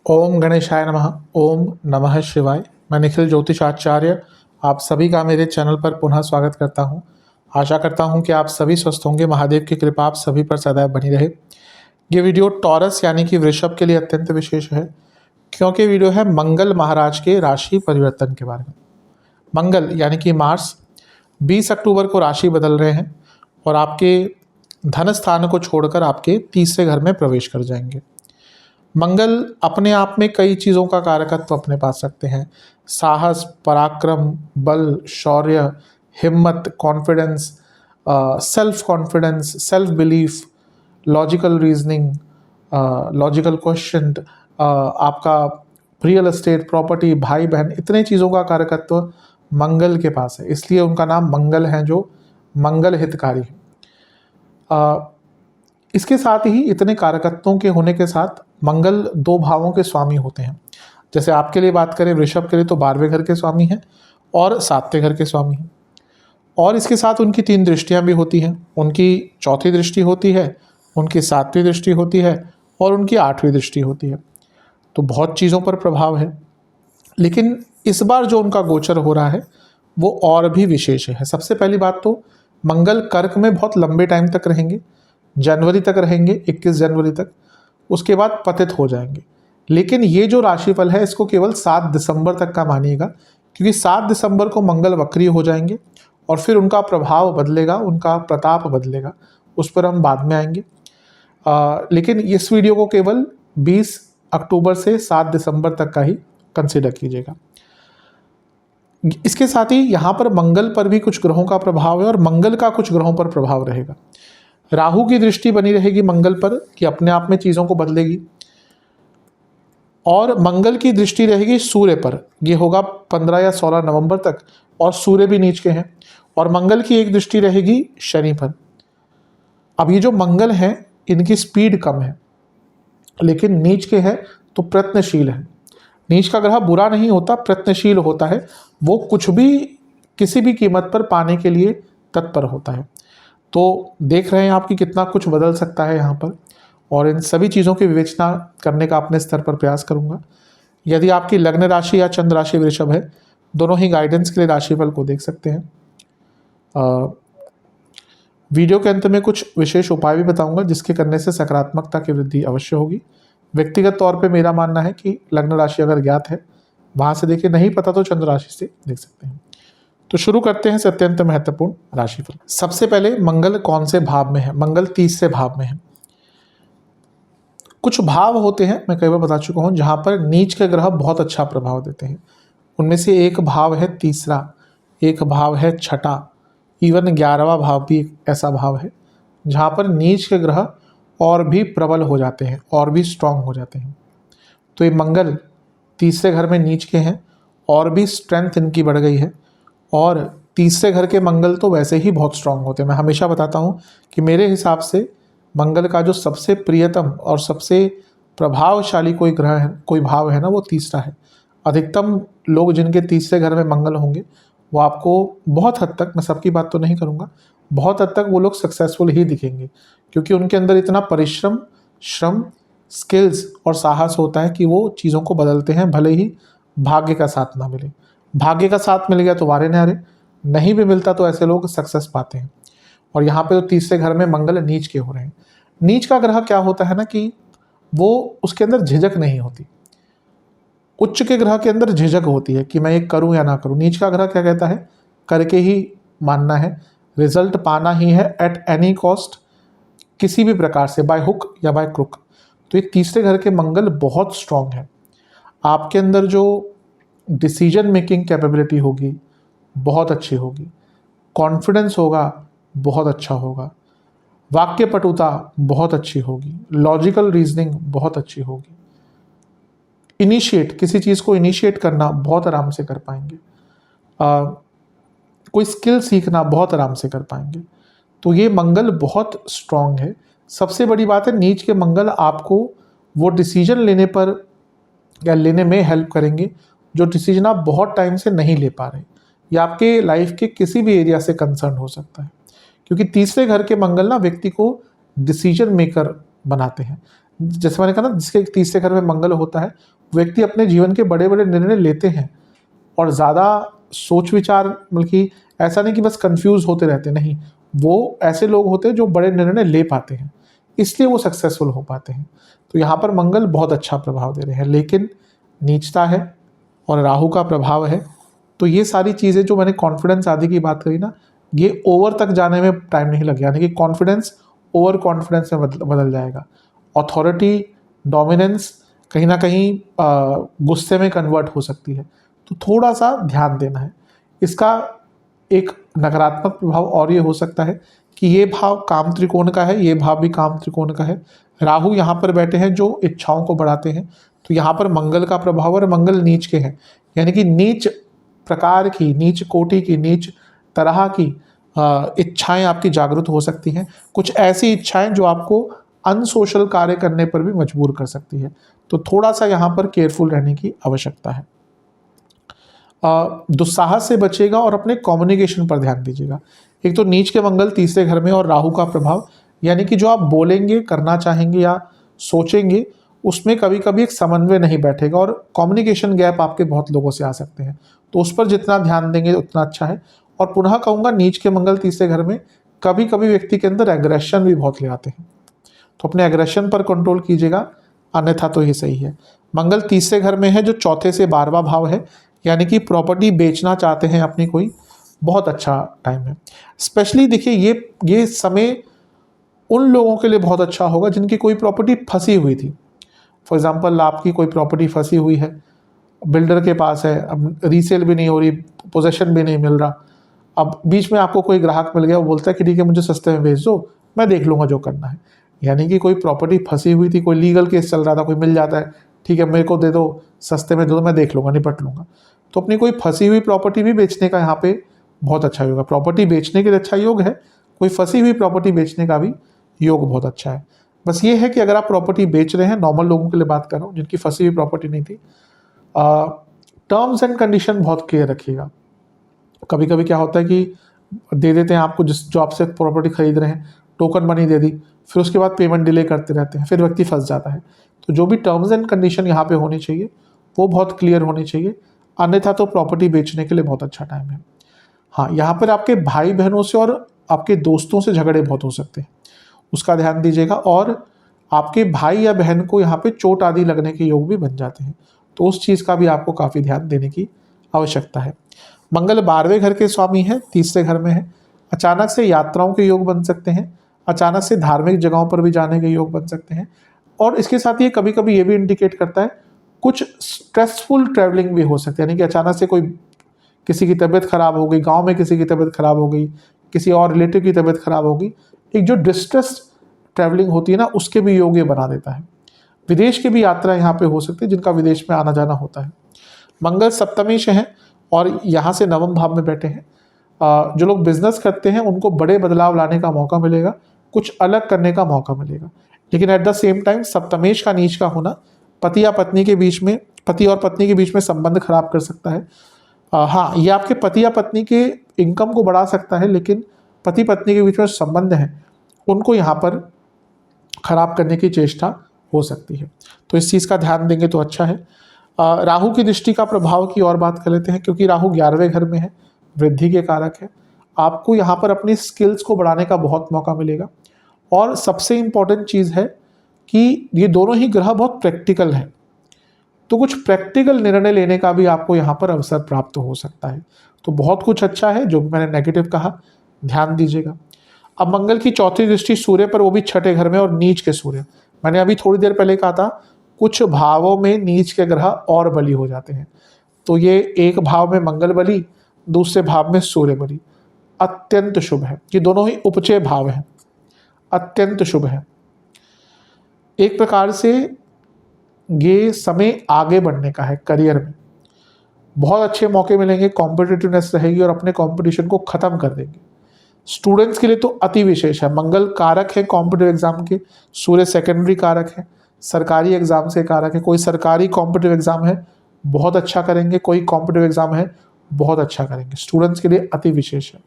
ओम गणेशाय नमः। ओम नमः शिवाय। मैं निखिल ज्योतिषाचार्य आप सभी का मेरे चैनल पर पुनः स्वागत करता हूं। आशा करता हूं कि आप सभी स्वस्थ होंगे। महादेव की कृपा आप सभी पर सदैव बनी रहे। ये वीडियो टॉरस यानी कि वृषभ के लिए अत्यंत विशेष है, क्योंकि वीडियो है मंगल महाराज के राशि परिवर्तन के बारे में। मंगल यानी कि मार्स 20 अक्टूबर को राशि बदल रहे हैं और आपके धन स्थान को छोड़कर आपके तीसरे घर में प्रवेश कर जाएंगे। मंगल अपने आप में कई चीज़ों का कारकत्व अपने पास रखते हैं। साहस, पराक्रम, बल, शौर्य, हिम्मत, confidence, self confidence, self belief, logical reasoning, logical question, आपका रियल एस्टेट, प्रॉपर्टी, भाई बहन, इतने चीज़ों का कारकत्व मंगल के पास है। इसलिए उनका नाम मंगल है, जो मंगल हितकारी है। इसके साथ ही इतने कारकत्वों के होने के साथ मंगल 2 भावों के स्वामी होते हैं। जैसे आपके लिए बात करें वृषभ के लिए, तो 12वें घर के स्वामी हैं और 7वें घर के स्वामी हैं। और इसके साथ उनकी 3 दृष्टियां भी होती हैं। उनकी 4थी दृष्टि होती है, उनकी 7वीं दृष्टि होती है और उनकी 8वीं दृष्टि होती है। तो बहुत चीज़ों पर प्रभाव है। लेकिन इस बार जो उनका गोचर हो रहा है वो और भी विशेष है। सबसे पहली बात तो मंगल कर्क में बहुत लंबे टाइम तक रहेंगे, जनवरी तक रहेंगे, 21 जनवरी तक। उसके बाद पतित हो जाएंगे। लेकिन ये जो राशिफल है इसको केवल 7 दिसंबर तक का मानिएगा, क्योंकि 7 दिसंबर को मंगल वक्री हो जाएंगे और फिर उनका प्रभाव बदलेगा, उनका प्रताप बदलेगा। उस पर हम बाद में आएंगे। लेकिन इस वीडियो को केवल 20 अक्टूबर से 7 दिसंबर तक का ही कंसिडर कीजिएगा। इसके साथ ही यहाँ पर मंगल पर भी कुछ ग्रहों का प्रभाव है और मंगल का कुछ ग्रहों पर प्रभाव रहेगा। राहु की दृष्टि बनी रहेगी मंगल पर, कि अपने आप में चीज़ों को बदलेगी। और मंगल की दृष्टि रहेगी सूर्य पर, ये होगा 15 या 16 नवंबर तक, और सूर्य भी नीच के हैं। और मंगल की एक दृष्टि रहेगी शनि पर। अब ये जो मंगल हैं इनकी स्पीड कम है, लेकिन नीच के हैं तो प्रयत्नशील है। नीच का ग्रह बुरा नहीं होता, प्रयत्नशील होता है। वो कुछ भी किसी भी कीमत पर पाने के लिए तत्पर होता है। तो देख रहे हैं आप कि कितना कुछ बदल सकता है यहाँ पर, और इन सभी चीज़ों की विवेचना करने का अपने स्तर पर प्रयास करूँगा। यदि आपकी लग्न राशि या चंद्र राशि वृषभ है, दोनों ही गाइडेंस के लिए राशिफल को देख सकते हैं। वीडियो के अंत में कुछ विशेष उपाय भी बताऊंगा, जिसके करने से सकारात्मकता की वृद्धि अवश्य होगी। व्यक्तिगत तौर पे मेरा मानना है कि लग्न राशि अगर ज्ञात है वहाँ से देखिए, नहीं पता तो चंद्र राशि से देख सकते हैं। तो शुरू करते हैं अत्यंत महत्वपूर्ण राशिफल। सबसे पहले मंगल कौन से भाव में है? मंगल 30 भाव में है। कुछ भाव होते हैं, मैं कई बार बता चुका हूं, जहां पर नीच के ग्रह बहुत अच्छा प्रभाव देते हैं। उनमें से एक भाव है तीसरा, एक भाव है छठा, इवन 11वां भाव भी एक ऐसा भाव है जहां पर नीच के ग्रह और भी प्रबल हो जाते हैं, और भी स्ट्रांग हो जाते हैं। तो ये मंगल तीसरे घर में नीच के हैं और भी स्ट्रेंथ इनकी बढ़ गई है। और तीसरे घर के मंगल तो वैसे ही बहुत स्ट्रांग होते हैं। मैं हमेशा बताता हूँ कि मेरे हिसाब से मंगल का जो सबसे प्रियतम और सबसे प्रभावशाली कोई ग्रह है, कोई भाव है ना, वो तीसरा है। अधिकतम लोग जिनके तीसरे घर में मंगल होंगे वो आपको बहुत हद तक, मैं सबकी बात तो नहीं करूँगा, बहुत हद तक वो लोग सक्सेसफुल ही दिखेंगे, क्योंकि उनके अंदर इतना परिश्रम, श्रम, स्किल्स और साहस होता है कि वो चीज़ों को बदलते हैं, भले ही भाग्य का साथ ना मिले। भाग्य का साथ मिल गया तो वारे न्यारे, नहीं भी मिलता तो ऐसे लोग सक्सेस पाते हैं। और यहाँ पे तो तीसरे घर में मंगल नीच के हो रहे हैं। नीच का ग्रह क्या होता है ना, कि वो उसके अंदर झिझक नहीं होती। उच्च के ग्रह के अंदर झिझक होती है कि मैं ये करूं या ना करूं। नीच का ग्रह क्या कहता है, करके ही मानना है, रिजल्ट पाना ही है एट एनी कॉस्ट, किसी भी प्रकार से, बाय हुक या बाय क्रुक। तो ये तीसरे घर के मंगल बहुत स्ट्रांग है। आपके अंदर जो डिसीजन मेकिंग कैपेबिलिटी होगी बहुत अच्छी होगी, कॉन्फिडेंस होगा बहुत अच्छा होगा, वाक्य पटुता बहुत अच्छी होगी, लॉजिकल रीजनिंग बहुत अच्छी होगी, इनिशिएट, किसी चीज़ को इनिशिएट करना बहुत आराम से कर पाएंगे, कोई स्किल सीखना बहुत आराम से कर पाएंगे। तो ये मंगल बहुत स्ट्रांग है। सबसे बड़ी बात है, नीच के मंगल आपको वो डिसीजन लेने पर या लेने में हेल्प करेंगे जो डिसीजन आप बहुत टाइम से नहीं ले पा रहे, या आपके लाइफ के किसी भी एरिया से कंसर्न हो सकता है। क्योंकि तीसरे घर के मंगल ना व्यक्ति को डिसीजन मेकर बनाते हैं। जैसे मैंने कहा ना, जिसके तीसरे घर में मंगल होता है, व्यक्ति अपने जीवन के बड़े बड़े निर्णय लेते हैं और ज़्यादा सोच विचार, बल्कि ऐसा नहीं कि बस कंफ्यूज होते रहते, नहीं, वो ऐसे लोग होते हैं जो बड़े निर्णय ले पाते हैं, इसलिए वो सक्सेसफुल हो पाते हैं। तो यहाँ पर मंगल बहुत अच्छा प्रभाव दे रहे हैं, लेकिन नीचता है और राहु का प्रभाव है, तो ये सारी चीज़ें जो मैंने कॉन्फिडेंस आदि की बात करी ना, ये ओवर तक जाने में टाइम नहीं लग, यानी कि कॉन्फिडेंस ओवर कॉन्फिडेंस में बदल जाएगा। अथॉरिटी, डोमिनेंस कहीं ना कहीं गुस्से में कन्वर्ट हो सकती है, तो थोड़ा सा ध्यान देना है। इसका एक नकारात्मक प्रभाव और ये हो सकता है कि ये भाव काम त्रिकोण का है, ये भाव भी काम त्रिकोण का है, राहु यहाँ पर बैठे हैं जो इच्छाओं को बढ़ाते हैं, तो यहाँ पर मंगल का प्रभाव, और मंगल नीच के हैं, यानी कि नीच प्रकार की, नीच कोटि की, नीच तरह की इच्छाएं आपकी जागृत हो सकती हैं। कुछ ऐसी इच्छाएं जो आपको अनसोशल कार्य करने पर भी मजबूर कर सकती है, तो थोड़ा सा यहाँ पर केयरफुल रहने की आवश्यकता है। दुस्साहस से बचेगा और अपने कम्युनिकेशन पर ध्यान दीजिएगा। एक तो नीच के मंगल तीसरे घर में और राहु का प्रभाव, यानी कि जो आप बोलेंगे, करना चाहेंगे या सोचेंगे, उसमें कभी कभी एक समन्वय नहीं बैठेगा और कम्युनिकेशन गैप आपके बहुत लोगों से आ सकते हैं, तो उस पर जितना ध्यान देंगे उतना अच्छा है। और पुनः कहूँगा, नीच के मंगल तीसरे घर में कभी कभी व्यक्ति के अंदर एग्रेशन भी बहुत ले आते हैं, तो अपने एग्रेशन पर कंट्रोल कीजिएगा, अन्यथा तो ये सही है। मंगल तीसरे घर में है जो चौथे से 12वां भाव है, यानी कि प्रॉपर्टी बेचना चाहते हैं अपनी कोई, बहुत अच्छा टाइम है। स्पेशली देखिए, ये समय उन लोगों के लिए बहुत अच्छा होगा जिनकी कोई प्रॉपर्टी फंसी हुई थी। फॉर एग्जांपल, आपकी कोई प्रॉपर्टी फंसी हुई है, बिल्डर के पास है, अब रीसेल भी नहीं हो रही, पोजेशन भी नहीं मिल रहा, अब बीच में आपको कोई ग्राहक मिल गया, वो बोलता है कि ठीक है मुझे सस्ते में बेच दो, मैं देख लूँगा जो करना है। यानी कि कोई प्रॉपर्टी फंसी हुई थी, कोई लीगल केस चल रहा था, कोई मिल जाता है, ठीक है मेरे को दे दो, सस्ते में दे दो, मैं देख लूँगा, निपट लूँगा। तो अपनी कोई फंसी हुई प्रॉपर्टी भी बेचने का यहाँ पे बहुत अच्छा योग है। प्रॉपर्टी बेचने के लिए अच्छा योग है, कोई फंसी हुई प्रॉपर्टी बेचने का भी योग बहुत अच्छा है। बस ये है कि अगर आप प्रॉपर्टी बेच रहे हैं, नॉर्मल लोगों के लिए बात कर रहा हूँ जिनकी फंसी हुई प्रॉपर्टी नहीं थी, टर्म्स एंड कंडीशन बहुत क्लियर रखिएगा। कभी कभी क्या होता है कि दे देते हैं आपको, जो आपसे प्रॉपर्टी खरीद रहे हैं, टोकन मनी दे दी, फिर उसके बाद पेमेंट डिले करते रहते हैं, फिर व्यक्ति फंस जाता है। तो जो भी टर्म्स एंड कंडीशन यहाँ पे होनी चाहिए वो बहुत क्लियर होनी चाहिए, अन्यथा तो प्रॉपर्टी बेचने के लिए बहुत अच्छा टाइम है। हाँ, यहाँ पर आपके भाई बहनों से और आपके दोस्तों से झगड़े बहुत हो सकते हैं, उसका ध्यान दीजिएगा। और आपके भाई या बहन को यहाँ पे चोट आदि लगने के योग भी बन जाते हैं, तो उस चीज़ का भी आपको काफ़ी ध्यान देने की आवश्यकता है। मंगल 12वें घर के स्वामी हैं, तीसरे घर में है। अचानक से यात्राओं के योग बन सकते हैं, अचानक से धार्मिक जगहों पर भी जाने के योग बन सकते हैं, और इसके साथ ये कभी कभी ये भी इंडिकेट करता है कुछ स्ट्रेसफुल ट्रैवलिंग भी हो सकती है, यानी कि अचानक से कोई, किसी की तबीयत खराब हो गई, गांव में किसी की तबीयत खराब हो गई, किसी और रिलेटिव की तबीयत खराब हो गई, एक जो डिस्ट्रेस ट्रैवलिंग होती है ना, उसके भी योग ये बना देता है। विदेश की भी यात्रा यहाँ पे हो सकती है, जिनका विदेश में आना जाना होता है। मंगल सप्तमेश है और यहाँ से 9वें भाव में बैठे हैं। जो लोग बिजनेस करते हैं उनको बड़े बदलाव लाने का मौका मिलेगा, कुछ अलग करने का मौका मिलेगा, लेकिन एट द सेम टाइम सप्तमेश का नीच का होना पति या पत्नी के बीच में, पति और पत्नी के बीच में संबंध खराब कर सकता है। हाँ, ये आपके पति या पत्नी के इनकम को बढ़ा सकता है, लेकिन पति पत्नी के बीच में संबंध है उनको यहाँ पर खराब करने की चेष्टा हो सकती है, तो इस चीज़ का ध्यान देंगे तो अच्छा है। राहु की दृष्टि का प्रभाव की और बात कर लेते हैं, क्योंकि राहु 11वें घर में है, वृद्धि के कारक है। आपको यहाँ पर अपनी स्किल्स को बढ़ाने का बहुत मौका मिलेगा, और सबसे इम्पॉर्टेंट चीज़ है कि ये दोनों ही ग्रह बहुत प्रैक्टिकल हैं, तो कुछ प्रैक्टिकल निर्णय लेने का भी आपको यहाँ पर अवसर प्राप्त हो सकता है। तो बहुत कुछ अच्छा है, जो मैंने नेगेटिव कहा ध्यान दीजिएगा। अब मंगल की चौथी दृष्टि सूर्य पर, वो भी छठे घर में और नीच के सूर्य। मैंने अभी थोड़ी देर पहले कहा था कुछ भावों में नीच के ग्रह और बली हो जाते हैं, तो ये एक भाव में मंगल बली, दूसरे भाव में सूर्य बली, अत्यंत शुभ है। ये दोनों ही उपचय भाव हैं, अत्यंत शुभ है। एक प्रकार से ये समय आगे बढ़ने का है, करियर में बहुत अच्छे मौके मिलेंगे, कॉम्पिटिटिवनेस रहेगी और अपने कंपटीशन को खत्म कर देंगे। स्टूडेंट्स के लिए तो अति विशेष है, मंगल कारक है कॉम्पिटिटिव एग्जाम के, सूर्य सेकेंडरी कारक है, सरकारी एग्जाम से कारक है। कोई सरकारी कॉम्पिटिटिव एग्जाम है बहुत अच्छा करेंगे, कोई कॉम्पिटिटिव एग्जाम है बहुत अच्छा करेंगे, स्टूडेंट्स के लिए अति विशेष है।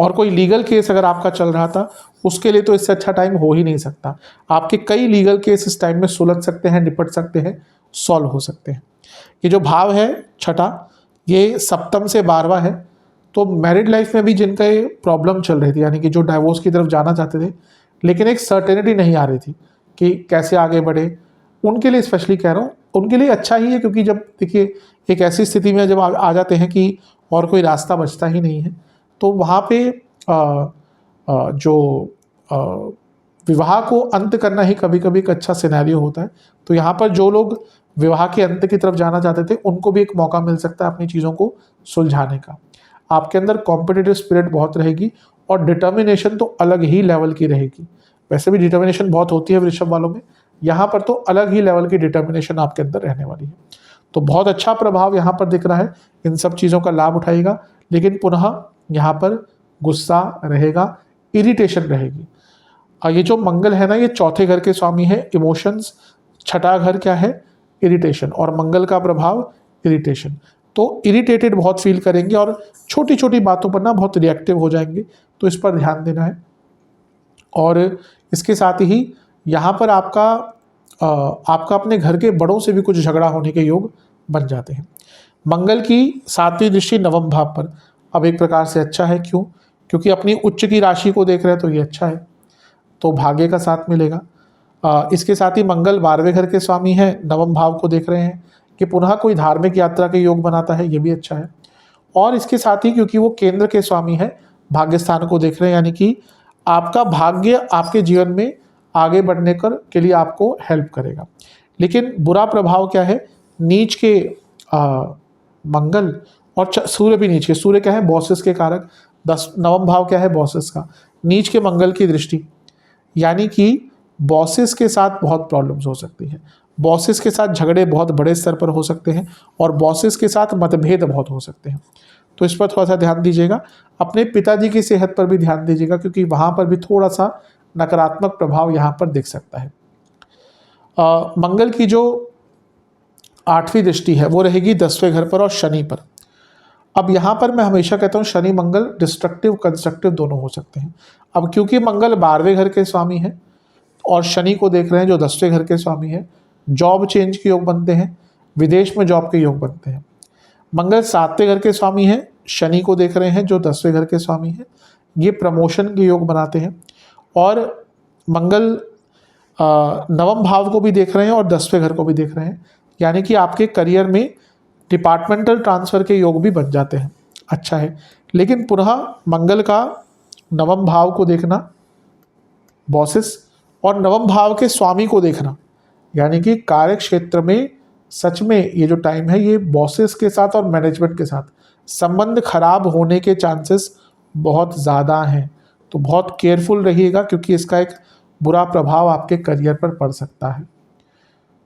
और कोई लीगल केस अगर आपका चल रहा था, उसके लिए तो इससे अच्छा टाइम हो ही नहीं सकता। आपके कई लीगल केस इस टाइम में सुलझ सकते हैं, निपट सकते हैं, सॉल्व हो सकते हैं। ये जो भाव है छठा, ये सप्तम से 12वां है। तो मैरिड लाइफ में भी जिनका ये प्रॉब्लम चल रही थी, यानी कि जो डाइवोर्स की तरफ जाना चाहते थे लेकिन एक सर्टेनिटी नहीं आ रही थी कि कैसे आगे बढ़े, उनके लिए स्पेशली कह रहा हूँ, उनके लिए अच्छा ही है। क्योंकि जब देखिए एक ऐसी स्थिति में जब आ जाते हैं कि और कोई रास्ता बचता ही नहीं है, तो वहाँ पे जो विवाह को अंत करना ही कभी कभी एक अच्छा सिनेरियो होता है। तो यहाँ पर जो लोग विवाह के अंत की तरफ जाना चाहते थे, उनको भी एक मौका मिल सकता है अपनी चीज़ों को सुलझाने का। आपके अंदर कॉम्पिटिटिव स्पिरिट बहुत रहेगी और डिटर्मिनेशन तो अलग ही लेवल की रहेगी। वैसे भी डिटर्मिनेशन बहुत होती है वृषभ वालों में, यहाँ पर तो अलग ही लेवल की डिटर्मिनेशन आपके अंदर रहने वाली है। तो बहुत अच्छा प्रभाव यहाँ पर दिख रहा है, इन सब चीज़ों का लाभ उठाएगा। लेकिन पुनः यहाँ पर गुस्सा रहेगा, इरिटेशन रहेगी। और ये जो मंगल है ना, ये चौथे घर के स्वामी है इमोशंस, छठा घर क्या है, इरिटेशन, और मंगल का प्रभाव इरिटेशन। तो इरिटेटेड बहुत फील करेंगे और छोटी छोटी बातों पर ना बहुत रिएक्टिव हो जाएंगे, तो इस पर ध्यान देना है। और इसके साथ ही यहाँ पर आपका अपने घर के बड़ों से भी कुछ झगड़ा होने के योग बन जाते हैं। मंगल की 7वीं दृष्टि नवम भाव पर, अब एक प्रकार से अच्छा है। क्यों? क्योंकि अपनी उच्च की राशि को देख रहे हैं, तो ये अच्छा है, तो भाग्य का साथ मिलेगा। इसके साथ ही मंगल 12वें घर के स्वामी हैं, नवम भाव को देख रहे हैं कि पुनः कोई धार्मिक यात्रा के योग बनाता है, ये भी अच्छा है। और इसके साथ ही क्योंकि वो केंद्र के स्वामी है, भाग्य स्थान को देख रहे हैं, यानी कि आपका भाग्य आपके जीवन में आगे बढ़ने के लिए आपको हेल्प करेगा। लेकिन बुरा प्रभाव क्या है, नीच के मंगल और सूर्य भी नीच के, सूर्य क्या है, बॉसेस के कारक, 9वां भाव क्या है, बॉसेस का, नीच के मंगल की दृष्टि, यानी कि बॉसेस के साथ बहुत प्रॉब्लम्स हो सकती है, बॉसेस के साथ झगड़े बहुत बड़े स्तर पर हो सकते हैं और बॉसेस के साथ मतभेद बहुत हो सकते हैं। तो इस पर थोड़ा सा ध्यान दीजिएगा। अपने पिताजी की सेहत पर भी ध्यान दीजिएगा, क्योंकि वहाँ पर भी थोड़ा सा नकारात्मक प्रभाव यहाँ पर दिख सकता है। मंगल की जो 8वीं दृष्टि है वो रहेगी 10वें घर पर और शनि पर। अब यहाँ पर मैं हमेशा कहता हूँ शनि मंगल डिस्ट्रक्टिव कंस्ट्रक्टिव दोनों हो सकते हैं। अब क्योंकि मंगल 12वें घर के स्वामी है और शनि को देख रहे हैं जो 10वें घर के स्वामी है, जॉब चेंज के योग बनते हैं, विदेश में जॉब के योग बनते हैं। मंगल 7वें घर के स्वामी है, शनि को देख रहे हैं जो 10वें घर के स्वामी है, ये प्रमोशन के योग बनाते हैं। और मंगल 9वें भाव को भी देख रहे हैं और 10वें घर को भी देख रहे हैं, यानी कि आपके करियर में डिपार्टमेंटल ट्रांसफ़र के योग भी बन जाते हैं, अच्छा है। लेकिन पुनः मंगल का 9वें भाव को देखना, बॉसेस, और 9वें भाव के स्वामी को देखना, यानी कि कार्य क्षेत्र में सच में ये जो टाइम है ये बॉसेस के साथ और मैनेजमेंट के साथ संबंध खराब होने के चांसेस बहुत ज़्यादा हैं। तो बहुत केयरफुल रहिएगा, क्योंकि इसका एक बुरा प्रभाव आपके करियर पर पड़ सकता है।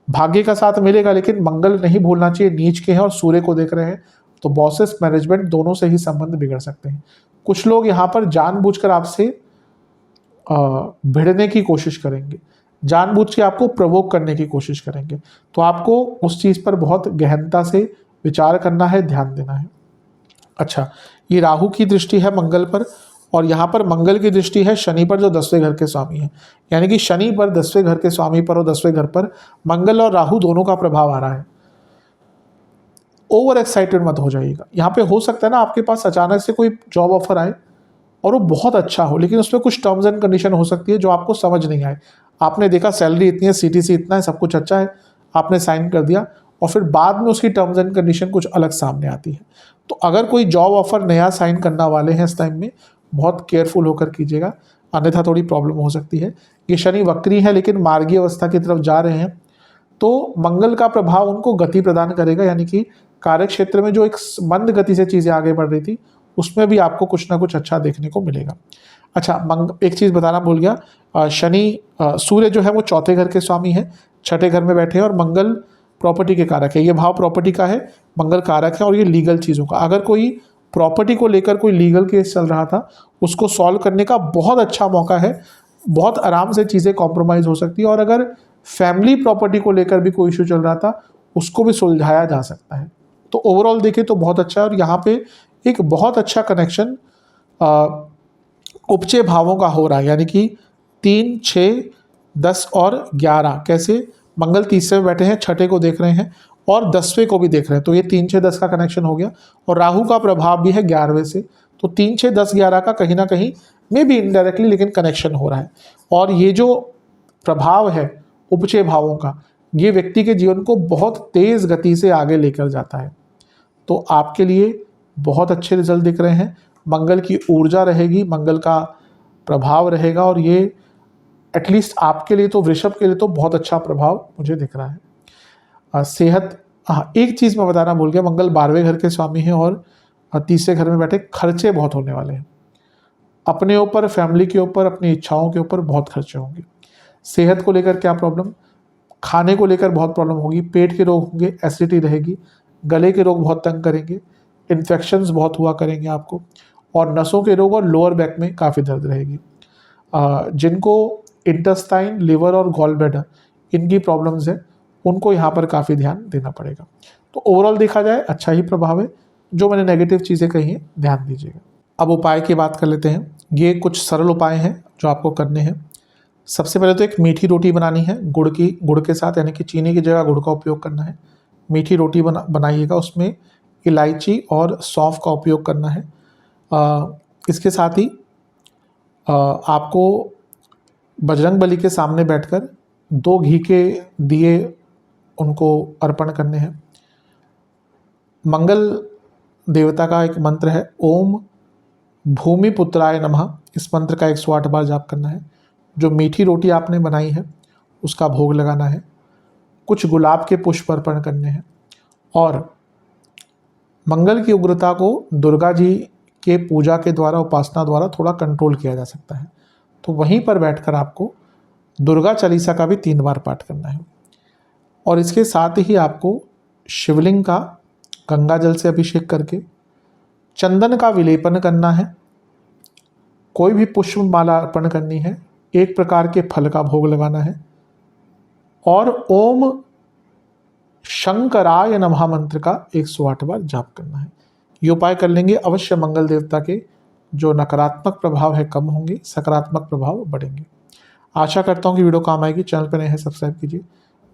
भाग्य का साथ मिलेगा, लेकिन मंगल नहीं भूलना चाहिए, नीच के हैं और सूर्य को देख रहे हैं, तो बॉसेस मैनेजमेंट दोनों से ही संबंध बिगड़ सकते हैं। कुछ लोग यहाँ पर जानबूझकर आपसे भिड़ने की कोशिश करेंगे, जानबूझ के आपको प्रवोक करने की कोशिश करेंगे, तो आपको उस चीज़ पर बहुत गहनता से विचार करना है, ध्यान देना है। अच्छा, ये राहु की दृष्टि है मंगल पर, और यहाँ पर मंगल की दृष्टि है शनि पर जो 10वें घर के स्वामी है, यानी कि शनि पर 10वें घर के स्वामी पर और 10वें घर पर मंगल और राहु दोनों का प्रभाव आ रहा है। ओवर एक्साइटेड मत हो जाइएगा। यहाँ पे हो सकता है ना आपके पास अचानक से कोई जॉब ऑफर आए और वो बहुत अच्छा हो, लेकिन उसमें कुछ टर्म्स एंड कंडीशन हो सकती है जो आपको समझ नहीं आए। आपने देखा सैलरी इतनी है, CTC इतना है, सब कुछ अच्छा है, आपने साइन कर दिया और फिर बाद में उसकी टर्म्स एंड कंडीशन कुछ अलग सामने आती है। तो अगर कोई जॉब ऑफर नया साइन करने वाले हैं इस टाइम में, बहुत केयरफुल होकर कीजिएगा, अन्यथा थोड़ी प्रॉब्लम हो सकती है। ये शनि वक्री है लेकिन मार्गीय अवस्था की तरफ जा रहे हैं, तो मंगल का प्रभाव उनको गति प्रदान करेगा, यानी कि कार्य क्षेत्र में जो एक मंद गति से चीज़ें आगे बढ़ रही थी उसमें भी आपको कुछ ना कुछ अच्छा देखने को मिलेगा। अच्छा, एक चीज़ बताना भूल गया, सूर्य जो है वो चौथे घर के स्वामी है, छठे घर में बैठे हैं, और मंगल प्रॉपर्टी के कारक है। ये भाव प्रॉपर्टी का है, मंगल कारक है, और ये लीगल चीज़ों का, अगर कोई प्रॉपर्टी को लेकर कोई लीगल केस चल रहा था उसको सॉल्व करने का बहुत अच्छा मौका है, बहुत आराम से चीज़ें कॉम्प्रोमाइज़ हो सकती है। और अगर फैमिली प्रॉपर्टी को लेकर भी कोई इशू चल रहा था उसको भी सुलझाया जा सकता है। तो ओवरऑल देखें तो बहुत अच्छा है। और यहाँ पे एक बहुत अच्छा कनेक्शन उपचय भावों का हो रहा है, यानी कि 3, 6, 10 और 11। कैसे? मंगल तीसरे में बैठे हैं, छठे को देख रहे हैं और 10वें को भी देख रहे हैं, तो ये 3, 6, 10 का कनेक्शन हो गया। और राहु का प्रभाव भी है 11वें से, तो 3, 6, 10, 11 का कहीं ना कहीं में भी इनडायरेक्टली लेकिन कनेक्शन हो रहा है। और ये जो प्रभाव है उपचय भावों का, ये व्यक्ति के जीवन को बहुत तेज गति से आगे लेकर जाता है। तो आपके लिए बहुत अच्छे रिजल्ट दिख रहे हैं। मंगल की ऊर्जा रहेगी, मंगल का प्रभाव रहेगा, और ये एटलीस्ट आपके लिए तो, वृषभ के लिए तो बहुत अच्छा प्रभाव मुझे दिख रहा है। सेहत, हाँ एक चीज़ मैं बताना भूल गया, मंगल 12वें घर के स्वामी हैं और तीसरे घर में बैठे, खर्चे बहुत होने वाले हैं। अपने ऊपर, फैमिली के ऊपर, अपनी इच्छाओं के ऊपर बहुत खर्चे होंगे। सेहत को लेकर क्या प्रॉब्लम? खाने को लेकर बहुत प्रॉब्लम होगी, पेट के रोग होंगे, एसिडिटी रहेगी, गले के रोग बहुत तंग करेंगे, इन्फेक्शंस बहुत हुआ करेंगे आपको, और नसों के रोग और लोअर बैक में काफ़ी दर्द रहेगी। जिनको इंटेस्टाइन, लिवर और गॉल ब्लैडर इनकी प्रॉब्लम्स है, उनको यहाँ पर काफ़ी ध्यान देना पड़ेगा। तो ओवरऑल देखा जाए अच्छा ही प्रभाव है। जो मैंने नेगेटिव चीज़ें कही हैं ध्यान दीजिएगा। अब उपाय की बात कर लेते हैं। ये कुछ सरल उपाय हैं जो आपको करने हैं। सबसे पहले तो एक मीठी रोटी बनानी है गुड़ के साथ, यानी कि चीनी की जगह गुड़ का उपयोग करना है। मीठी रोटी बनाइएगा, उसमें इलायची और सौंफ का उपयोग करना है। इसके साथ ही आपको बजरंगबली के सामने बैठकर 2 घी के दिए उनको अर्पण करने हैं। मंगल देवता का एक मंत्र है, ओम भूमिपुत्राय नमः। इस मंत्र का 108 बार जाप करना है। जो मीठी रोटी आपने बनाई है उसका भोग लगाना है। कुछ गुलाब के पुष्प अर्पण करने हैं। और मंगल की उग्रता को दुर्गा जी के पूजा के द्वारा, उपासना द्वारा थोड़ा कंट्रोल किया जा सकता है। तो वहीं पर बैठकर आपको दुर्गा चालीसा का भी 3 बार पाठ करना है। और इसके साथ ही आपको शिवलिंग का गंगा जल से अभिषेक करके चंदन का विलेपन करना है। कोई भी पुष्प माला अर्पण करनी है। एक प्रकार के फल का भोग लगाना है और ओम शंकराय नमः मंत्र का 108 बार जाप करना है। ये उपाय कर लेंगे, अवश्य मंगल देवता के जो नकारात्मक प्रभाव है कम होंगे, सकारात्मक प्रभाव बढ़ेंगे। आशा करता हूँ कि वीडियो काम आएगी। चैनल पर नए हैं सब्सक्राइब कीजिए,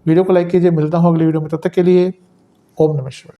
वीडियो को लाइक कीजिए। मिलता हूँ अगली वीडियो में, तब तक के लिए ओम नमः शिवाय।